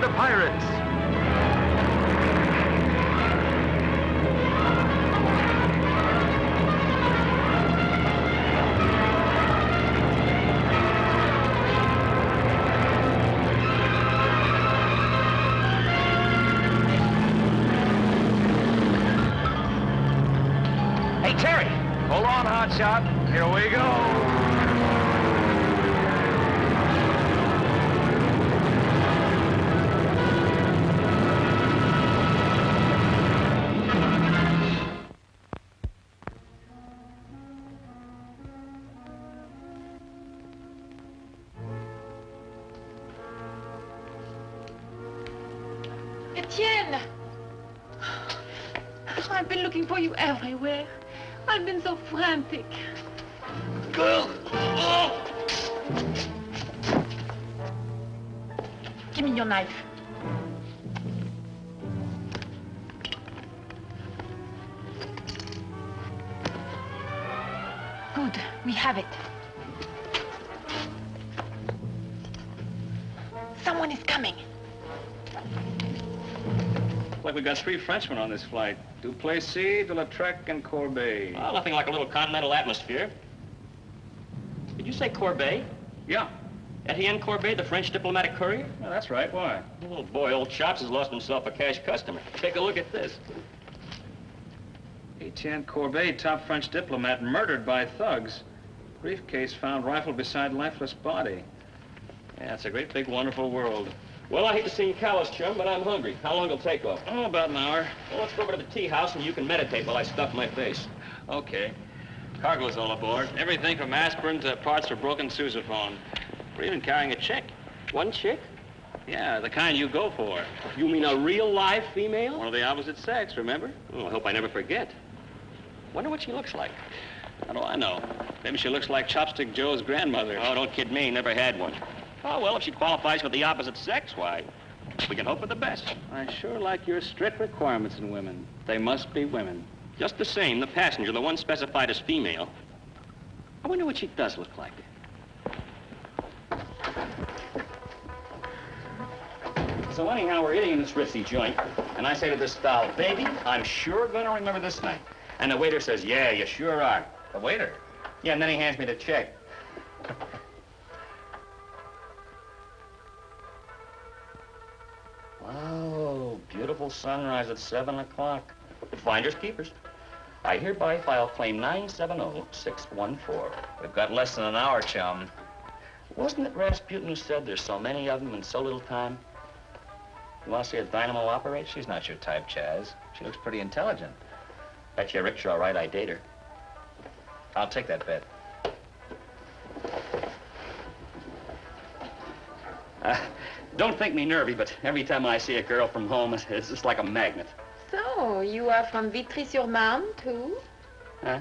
the pirates. Hey, Terry! Hold on, Hotshot. Here we go. Etienne! I've been looking for you everywhere. I've been so frantic. Give me your knife. Good, we have it. Someone is coming. Like we got 3 Frenchmen on this flight. Duplessis, de la Trek, and Courbet. Well, nothing like a little continental atmosphere. Did you say Courbet? Yeah. Etienne Courbet, the French diplomatic courier? Well, that's right. Why? Oh, boy, old Chops has lost himself a cash customer. Take a look at this. Etienne Courbet, top French diplomat, murdered by thugs. Briefcase found rifled beside lifeless body. Yeah, it's a great, big, wonderful world. Well, I hate to seem callous, chum, but I'm hungry. How long will it take off? Oh, about an hour. Well, let's go over to the tea house and you can meditate while I stuff my face. Okay. Cargo's all aboard. Everything from aspirin to parts for broken sousaphone. We're even carrying a chick. One chick? Yeah, the kind you go for. You mean a real live female? One of the opposite sex, remember? Oh, I hope I never forget. Wonder what she looks like. How do I know? Maybe she looks like Chopstick Joe's grandmother. Oh, don't kid me. Never had one. Oh, well, if she qualifies for the opposite sex, why, we can hope for the best. I sure like your strict requirements in women. They must be women. Just the same, the passenger, the one specified as female. I wonder what she does look like. So anyhow, we're eating in this ritzy joint, and I say to this doll, baby, I'm sure gonna remember this night. And the waiter says, yeah, you sure are. The waiter? Yeah, and then he hands me the check. Wow, beautiful sunrise at 7 o'clock. Finders keepers. I hereby file claim 970-614. We've got less than an hour, chum. Wasn't it Rasputin who said there's so many of them in so little time? You want to see a dynamo operate? She's not your type, Chaz. She looks pretty intelligent. Bet you're rich, all right, I date her. I'll take that bet. Don't think me nervy, but every time I see a girl from home, it's just like a magnet. So, you are from Vitry-sur-Marne, too? Huh?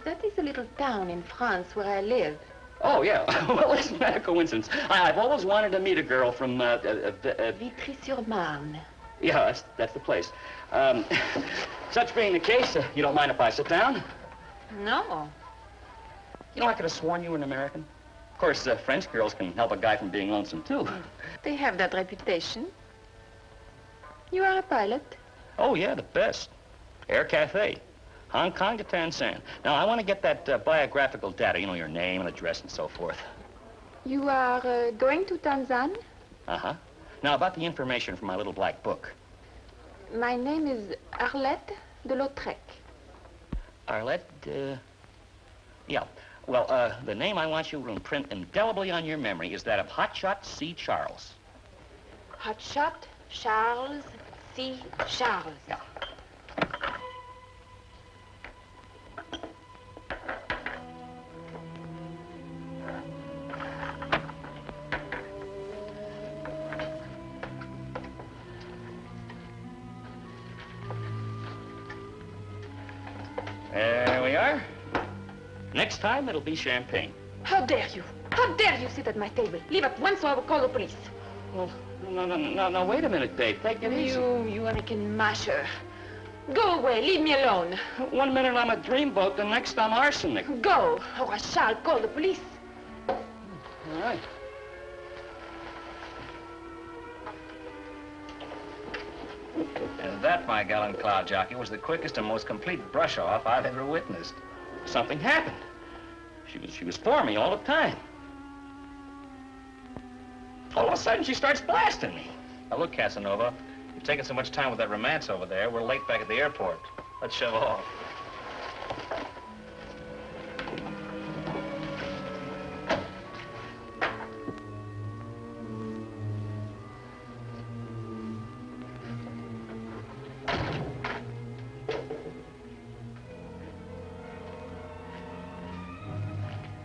That is a little town in France where I live. Oh, yeah. Well, isn't that a coincidence? I've always wanted to meet a girl from, Vitry-sur-Marne. Yeah, that's the place. Such being the case, you don't mind if I sit down? No. You know, I could have sworn you were an American. Of course, French girls can help a guy from being lonesome, too. They have that reputation. You are a pilot? Oh, yeah, the best. Air Cafe. Hong Kong to Tansan. Now, I want to get that biographical data, you know, your name and address and so forth. You are going to Tanzan? Uh-huh. Now, about the information from my little black book. My name is Arlette de Lautrec. Arlette, yeah. Well, the name I want you to imprint indelibly on your memory is that of Hotshot C. Charles. Hotshot Charles C. Charles. Yeah. There we are. Next time, it'll be champagne. How dare you? How dare you sit at my table? Leave at once or I will call the police. Well, no, wait a minute, babe. Take it easy. You American masher. Go away, leave me alone. 1 minute I'm a dreamboat, the next I'm arsenic. Go, or I shall call the police. All right. that, my gallant cloud jockey, was the quickest and most complete brush-off I've ever witnessed. Something happened. She was for me all the time. All of a sudden, she starts blasting me. Now, look, Casanova, you've taken so much time with that romance over there, we're late back at the airport. Let's shove off.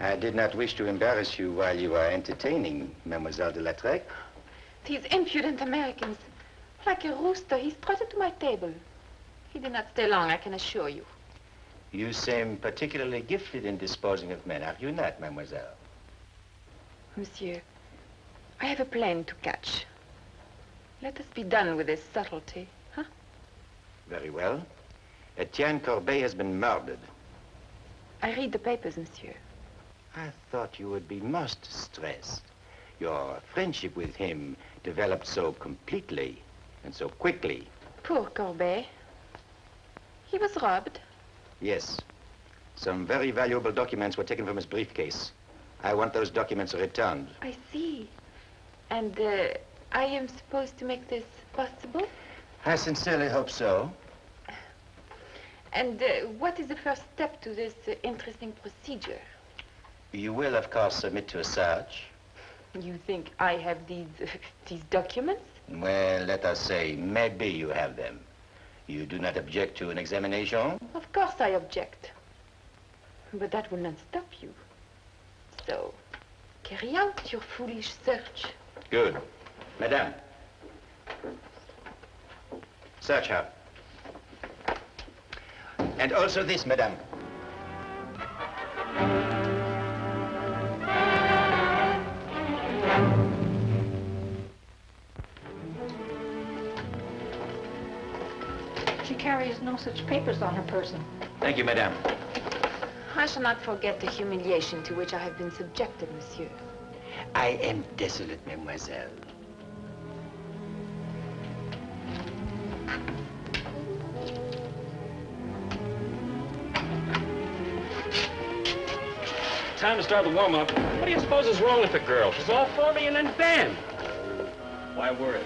I did not wish to embarrass you while you were entertaining Mademoiselle de la Trek. These impudent Americans. Like a rooster, he strutted to my table. He did not stay long, I can assure you. You seem particularly gifted in disposing of men, are you not, mademoiselle? Monsieur, I have a plane to catch. Let us be done with this subtlety, huh? Very well. Etienne Corbeil has been murdered. I read the papers, monsieur. I thought you would be most stressed. Your friendship with him developed so completely and so quickly. Poor Corbeil. He was robbed. Yes. Some very valuable documents were taken from his briefcase. I want those documents returned. I see. And I am supposed to make this possible? I sincerely hope so. And what is the first step to this interesting procedure? You will, of course, submit to a search. You think I have these documents? Well, let us say, maybe you have them. You do not object to an examination? Of course I object. But that will not stop you. So, carry out your foolish search. Good. Madame. Search her. And also this, madame. She carries no such papers on her person. Thank you, madame. I shall not forget the humiliation to which I have been subjected, monsieur. I am desolate, mademoiselle. Time to start the warm-up. What do you suppose is wrong with the girl? She's all for me and then bam! Why worry?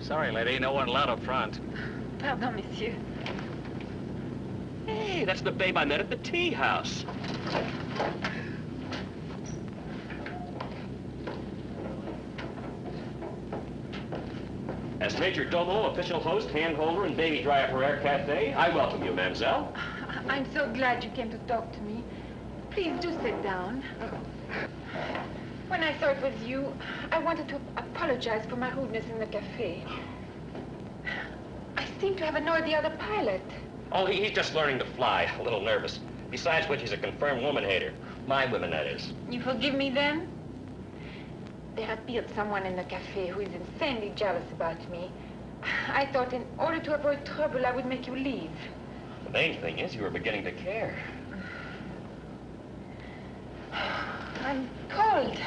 Sorry, lady, no one allowed up front. Pardon, monsieur. Hey, that's the babe I met at the tea house. As Major Domo, official host, handholder, and baby driver for Air Cafe, I welcome you, mademoiselle. I'm so glad you came to talk to me. Please do sit down. When I saw it was you, I wanted to apologize for my rudeness in the cafe. I seem to have annoyed the other pilot. Oh, he's just learning to fly, a little nervous. Besides which, he's a confirmed woman hater. My women, that is. You forgive me then? There appeared someone in the cafe who is insanely jealous about me. I thought in order to avoid trouble, I would make you leave. The main thing is you were beginning to care. I'm cold.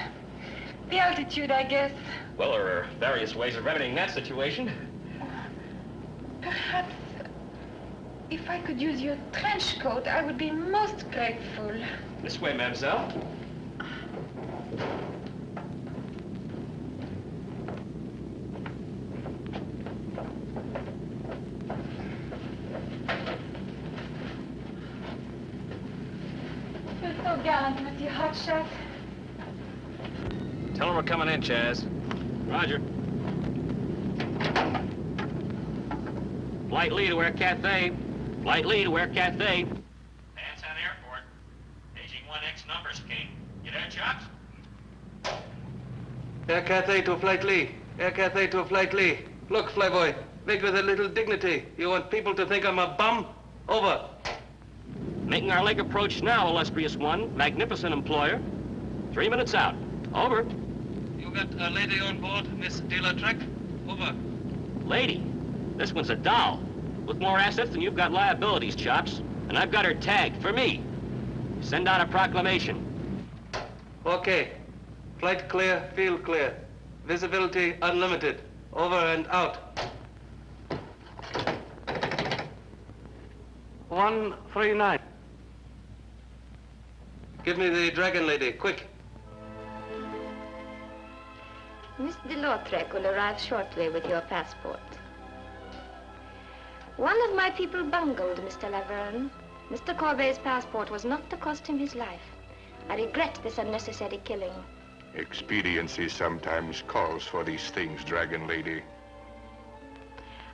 The altitude, I guess. Well, there are various ways of remedying that situation. Perhaps if I could use your trench coat, I would be most grateful. This way, mademoiselle. You're so gallant, Monsieur Hotshot. Tell him we're coming in, Chaz. Roger. Flight lead to Air Cafe. Flight lead to Air Cafe. Chops. Air Cathay to Flight Lee. Air Cathay to Flight Lee. Look, flyboy, make with a little dignity. You want people to think I'm a bum? Over. Making our leg approach now, illustrious one. Magnificent employer. 3 minutes out. Over. You got a lady on board, Miss De La Trek? Over. Lady, this one's a doll. With more assets than you've got liabilities, Chops. And I've got her tagged for me. Send out a proclamation. Okay. Flight clear, field clear. Visibility unlimited. Over and out. 139. Give me the Dragon Lady, quick. Miss de Lautrec will arrive shortly with your passport. One of my people bungled, Mr. Laverne. Mr. Corbett's passport was not to cost him his life. I regret this unnecessary killing. Expediency sometimes calls for these things, Dragon Lady.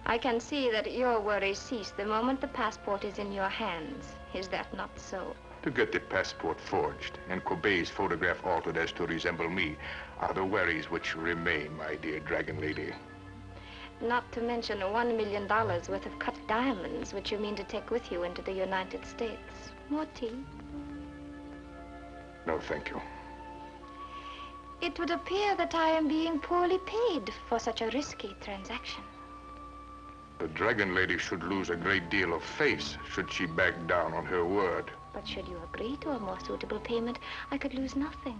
I can see that your worries cease the moment the passport is in your hands. Is that not so? To get the passport forged and Kobe's photograph altered as to resemble me are the worries which remain, my dear Dragon Lady. Not to mention $1 million worth of cut diamonds, which you mean to take with you into the United States. More tea? No, thank you. It would appear that I am being poorly paid for such a risky transaction. The Dragon Lady should lose a great deal of face should she back down on her word. But should you agree to a more suitable payment, I could lose nothing.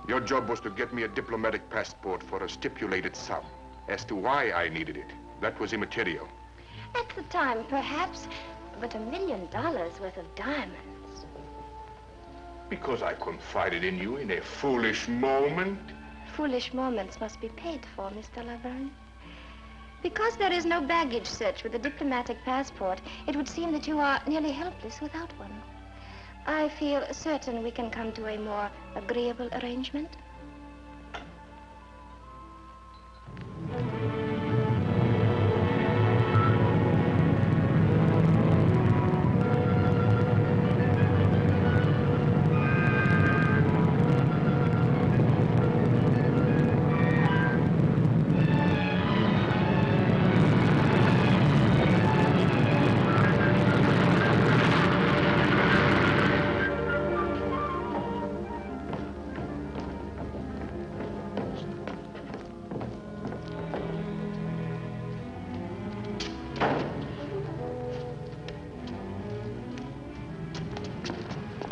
Your job was to get me a diplomatic passport for a stipulated sum. As to why I needed it, that was immaterial. At the time, perhaps, but $1 million worth of diamonds. Because I confided in you in a foolish moment. Foolish moments must be paid for, Mr. Laverne. Because there is no baggage search with a diplomatic passport, it would seem that you are nearly helpless without one. I feel certain we can come to a more agreeable arrangement.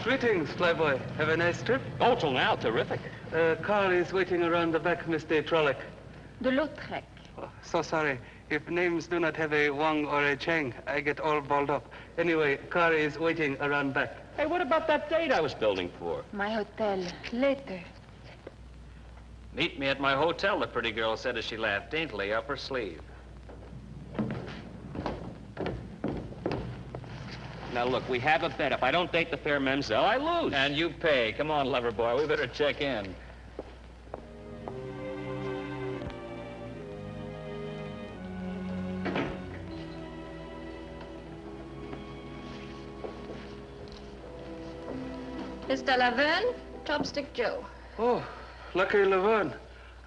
Greetings, flyboy. Have a nice trip? Oh, till now, terrific. Car is waiting around the back, Mr. Trolloc. De Lautrec. Oh, so sorry. If names do not have a Wang or a Chang, I get all balled up. Anyway, car is waiting around back. Hey, what about that date I was building for? My hotel. Later. Meet me at my hotel, the pretty girl said as she laughed daintily up her sleeve. Now, look, we have a bet. If I don't date the fair Menzel, I lose. And you pay. Come on, lover boy. We better check in. Mr. Laverne, Chopstick Joe. Oh, lucky Laverne.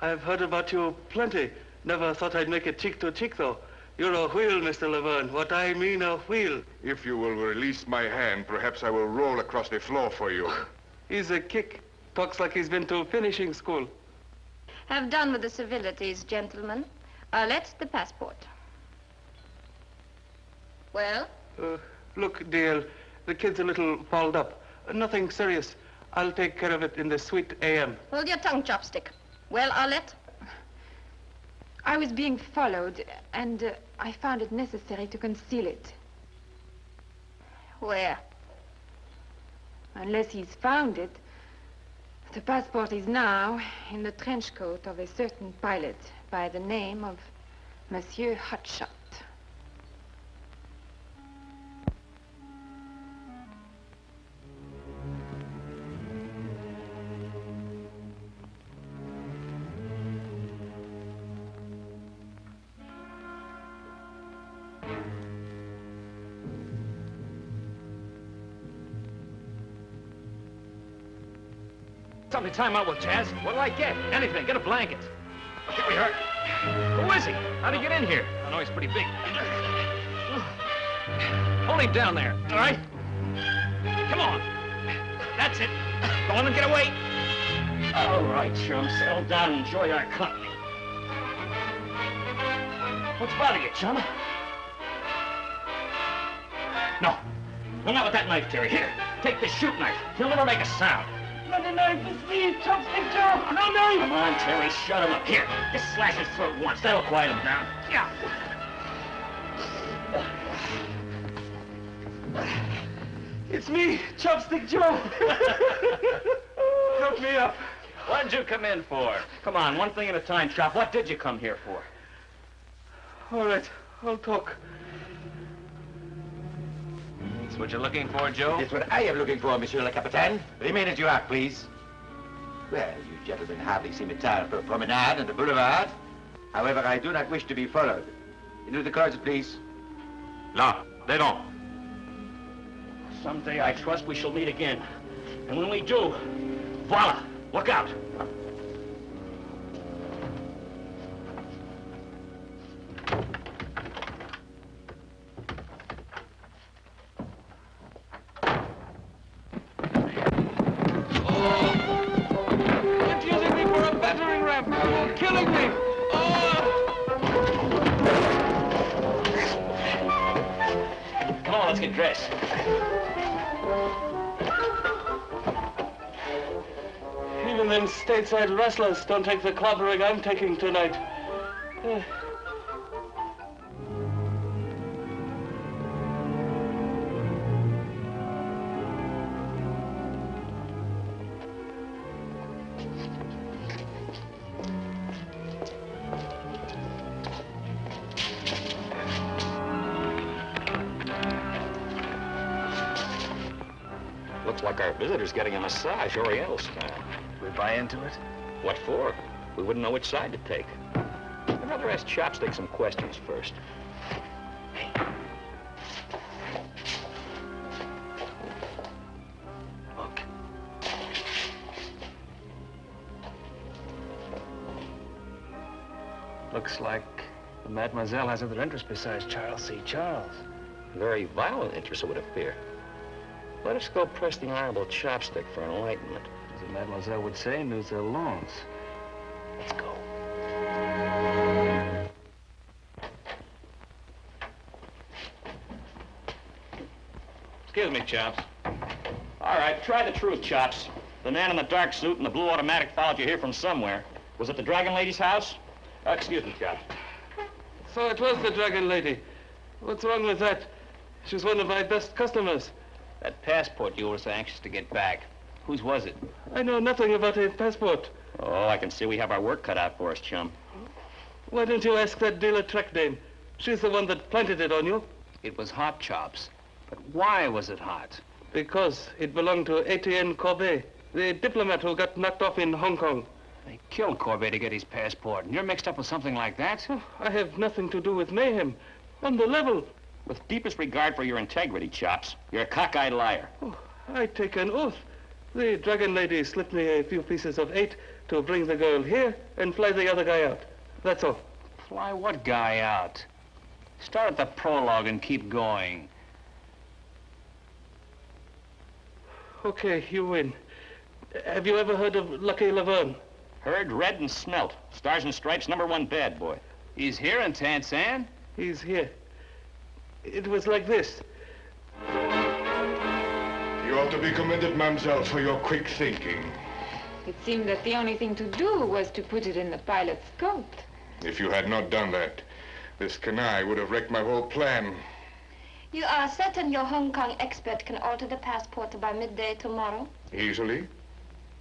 I've heard about you plenty. Never thought I'd make it cheek to cheek, though. You're a wheel, Mr. Laverne. What I mean, a wheel. If you will release my hand, perhaps I will roll across the floor for you. He's a kick. Talks like he's been to finishing school. Have done with the civilities, gentlemen. Arlette, the passport. Well? Look, dear, the kid's a little balled up. Nothing serious. I'll take care of it in the sweet AM. Hold your tongue, Chopstick. Well, Arlette? I was being followed, and I found it necessary to conceal it. Where? Unless he's found it, the passport is now in the trench coat of a certain pilot by the name of Monsieur Hotshot. Something to tie him up with, Chaz. What'll I get? Anything. Get a blanket. Get me hurt. Who is he? How'd he get in here? I know he's pretty big. Hold him down there, all right? Come on. That's it. Go on and get away. All right, chum. Settle down and enjoy our company. What's bothering you, chum? No. No, not with that knife, Terry. Here, take the shoot knife. He'll never make a sound. Not a knife, it's me, Chopstick Joe. No knife. Come on, Terry, shut him up. Here, just slash his throat once. That'll quiet him down. Yeah. It's me, Chopstick Joe. Help me up. What did you come in for? Come on, one thing at a time, Chop. What did you come here for? All right, I'll talk. That's what you're looking for, Joe? That's what I am looking for, Monsieur le Capitaine. Remain as you are, please. Well, you gentlemen hardly seem tired for a promenade on the boulevard. However, I do not wish to be followed. Into the closet, please. Là, they don't. Someday I trust we shall meet again. And when we do, voila, look out. It's using me for a battering ram. You're killing me. Come on, let's get dressed. Even them stateside wrestlers don't take the clobbering I'm taking tonight. Looks like our visitor's getting a massage, Oriental style. We buy into it? What for? We wouldn't know which side to take. I'd rather ask Chopstick some questions first. Look. Looks like the Mademoiselle has other interests besides Charles C. Charles. Very violent interest, it would appear. Let us go press the Honorable Chopstick for enlightenment. As the Mademoiselle would say, nous allons. Let's go. Excuse me, Chops. All right, try the truth, Chops. The man in the dark suit and the blue automatic followed you here from somewhere. Was it the Dragon Lady's house? Excuse me, Chops. So it was the Dragon Lady. What's wrong with that? She's one of my best customers. That passport you were so anxious to get back. Whose was it? I know nothing about a passport. Oh, I can see we have our work cut out for us, chum. Why don't you ask that dealer Trek dame? She's the one that planted it on you. It was hot, Chops. But why was it hot? Because it belonged to Etienne Keye, the diplomat who got knocked off in Hong Kong. They killed Corbet to get his passport, and you're mixed up with something like that? Oh, I have nothing to do with mayhem. On the level. With deepest regard for your integrity, Chops, you're a cockeyed liar. Oh, I take an oath. The Dragon Lady slipped me a few pieces of 8 to bring the girl here and fly the other guy out. That's all. Fly what guy out? Start at the prologue and keep going. Okay, you win. Have you ever heard of Lucky Laverne? Heard, read, and smelt. Stars and Stripes, #1 bad boy. He's here in Tansan? He's here. It was like this. You ought to be commended, mademoiselle, for your quick thinking. It seemed that the only thing to do was to put it in the pilot's coat. If you had not done that, this Keye would have wrecked my whole plan. You are certain your Hong Kong expert can alter the passport by midday tomorrow? Easily.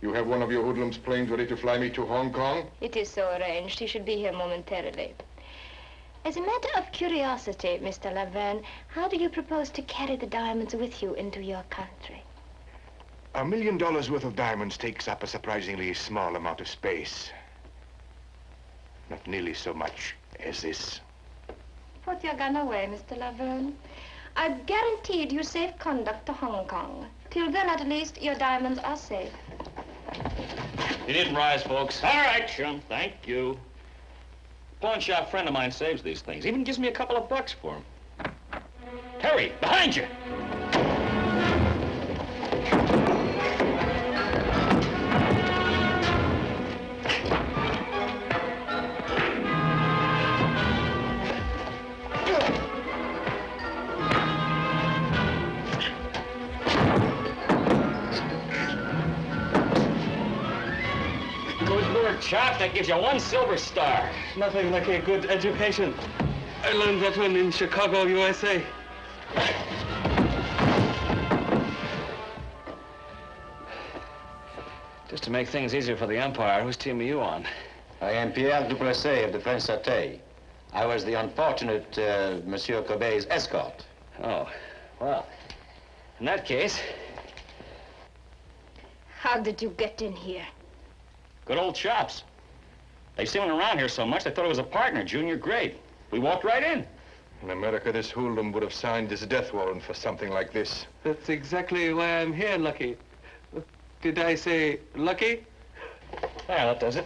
You have one of your hoodlums' planes ready to fly me to Hong Kong? It is so arranged. He should be here momentarily. As a matter of curiosity, Mr. Laverne, how do you propose to carry the diamonds with you into your country? $1 million worth of diamonds takes up a surprisingly small amount of space. Not nearly so much as this. Put your gun away, Mr. Laverne. I've guaranteed you safe conduct to Hong Kong. Till then, at least, your diamonds are safe. You needn't rise, folks. All right, chum. Thank you. Pawn shop friend of mine saves these things. Even gives me a couple of bucks for them. Terry, behind you! Chop, that gives you 1 silver star. Nothing like a good education. I learned that one in Chicago, USA. Just to make things easier for the Empire, whose team are you on? I am Pierre Duplessis of the French Satay. I was the unfortunate Monsieur Cobbet's escort. Oh, well, in that case... How did you get in here? Good old Chops. They've seen him around here so much, they thought he was a partner, junior grade. We walked right in. In America, this hoodlum would have signed his death warrant for something like this. That's exactly why I'm here, Lucky. Did I say lucky? Well, that does it.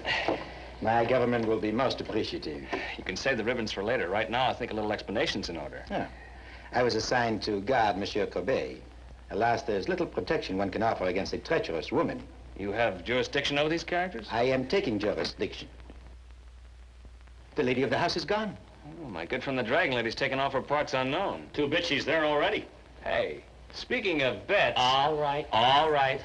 My government will be most appreciative. You can save the ribbons for later. Right now, I think a little explanation's in order. Yeah. I was assigned to guard Monsieur Cobbet. Alas, there's little protection one can offer against a treacherous woman. You have jurisdiction over these characters? I am taking jurisdiction. The lady of the house is gone. Oh, my good friend the Dragon Lady's taken off her parts unknown. 2 bits, she's there already. Hey, speaking of bets... All right, all right.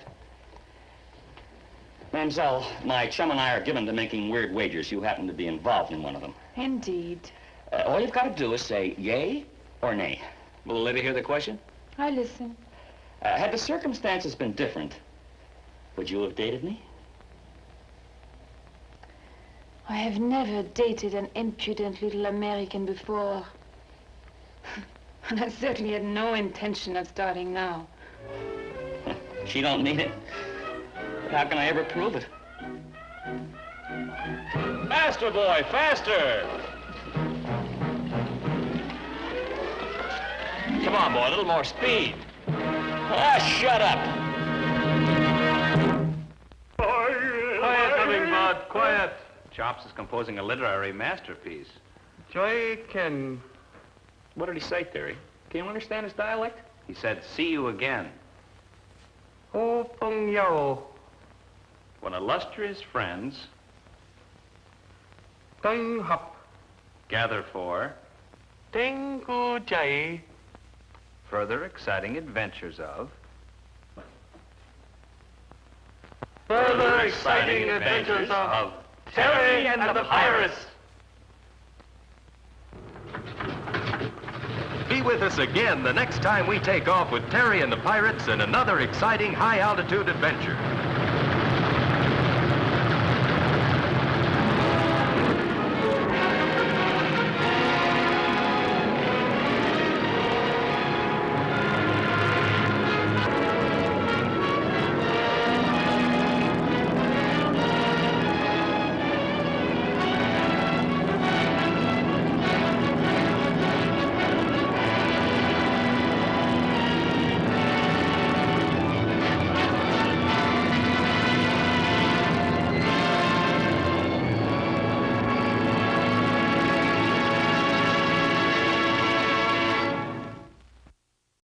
Mamselle, my chum and I are given to making weird wagers. You happen to be involved in one of them. Indeed. All you've got to do is say yay or nay. Will the lady hear the question? I listen. Had the circumstances been different, would you have dated me? I have never dated an impudent little American before. And I certainly had no intention of starting now. She don't need it. But how can I ever prove it? Faster, boy, faster! Come on, boy, a little more speed. Ah, shut up! Quiet, Hummingbird, quiet. Chops is composing a literary masterpiece. Joy Ken. What did he say, Terry? Can you understand his dialect? He said, see you again. O Peng Yao. When illustrious friends Deng Hap. gather for Deng Gu Jai. further exciting adventures of... Further exciting adventures of Terry and the Pirates. Be with us again the next time we take off with Terry and the Pirates in another exciting high-altitude adventure.